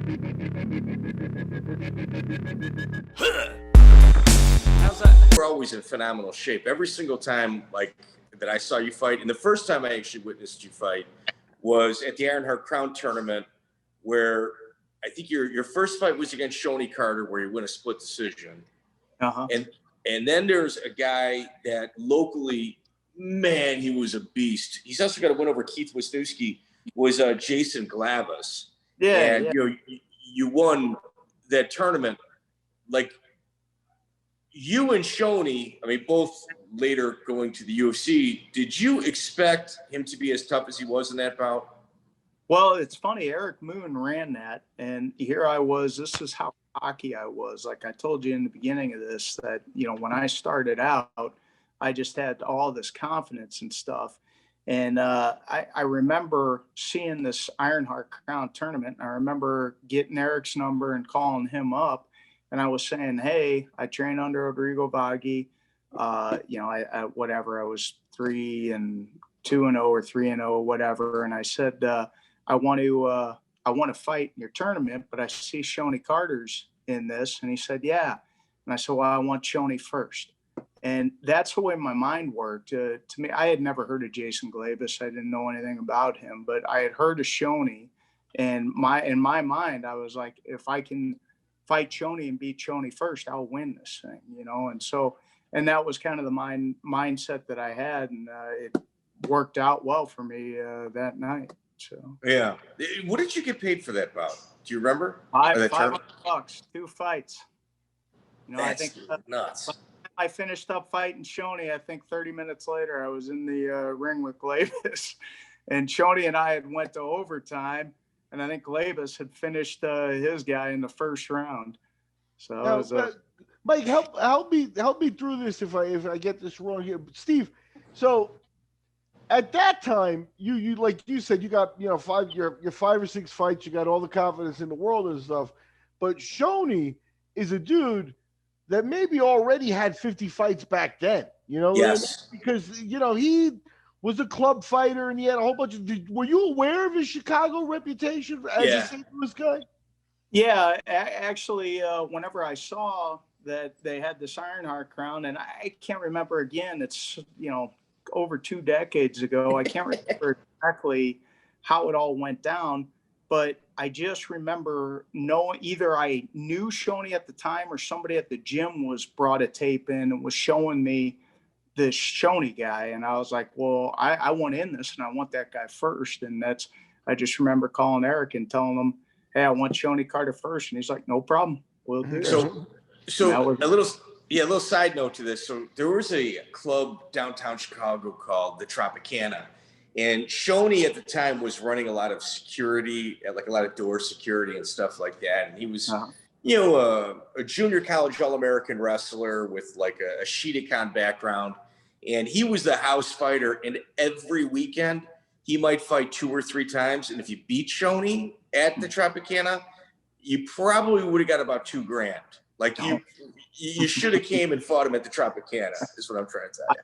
How's that? We're always in phenomenal shape. Every single time, like, that I saw you fight, and the first time I actually witnessed you fight was at the Ironheart Crown tournament, where I think your first fight was against Shonie Carter, where you win a split decision. Uh-huh. And then there's a guy that locally, man, he was a beast. He's also got a win over Keith Wisniewski, was Jason Glavas. Yeah, and you know, you won that tournament. Like, you and Shonie, I mean, both later going to the UFC, did you expect him to be as tough as he was in that bout? Well, it's funny. Eric Moon ran that, and here I was. This is how cocky I was. Like I told you in the beginning of this, that, you know, when I started out, I just had all this confidence and stuff. And I remember seeing this Ironheart Crown tournament. And I remember getting Eric's number and calling him up. And I was saying, hey, I train under Rodrigo Vaghi. You know, I was 3-2-0 or 3-0, whatever. And I said, I want to fight in your tournament, but I see Shonie Carter's in this. And he said, yeah. And I said, well, I want Shonie first. And that's the way my mind worked. To me, I had never heard of Jason Glavas. I didn't know anything about him, but I had heard of Shonie. And in my mind, I was like, if I can fight Shonie and beat Shonie first, I'll win this thing, you know? And that was kind of the mindset that I had. And it worked out well for me that night. So yeah. What did you get paid for that bout? Do you remember? $500, 2 fights. You know, That's I think nuts. I finished up fighting Shonie. I think 30 minutes later, I was in the ring with Glavas, and Shonie and I had went to overtime, and I think Glavas had finished his guy in the first round. So now, it was Mike, help me through this if I get this wrong here, Steve. So at that time, you like you said, you got, you know, 5 or 6 fights, you got all the confidence in the world and stuff, but Shonie is a dude that maybe already had 50 fights back then, you know? Yes. Because, you know, he was a club fighter and he had a whole bunch of, were you aware of his Chicago reputation as a St. Louis guy? Yeah, actually, whenever I saw that they had this Ironheart Crown, and I can't remember again, it's, you know, over 2 decades ago. I can't remember exactly how it all went down, but I just remember either I knew Shonie at the time or somebody at the gym brought a tape in and was showing me this Shonie guy. And I was like, well, I want in this and I want that guy first. And I just remember calling Eric and telling him, hey, I want Shonie Carter first. And he's like, no problem. We'll do it. So a little side note to this. So there was a club downtown Chicago called the Tropicana. And Shonie at the time was running a lot of security, like a lot of door security and stuff like that. And he was, you know, a junior college All-American wrestler with like a Shidokan background. And he was the house fighter. And every weekend he might fight 2 or 3 times. And if you beat Shonie at the Tropicana, you probably would have got about $2,000. Like you should have came and fought him at the Tropicana is what I'm trying to tell you.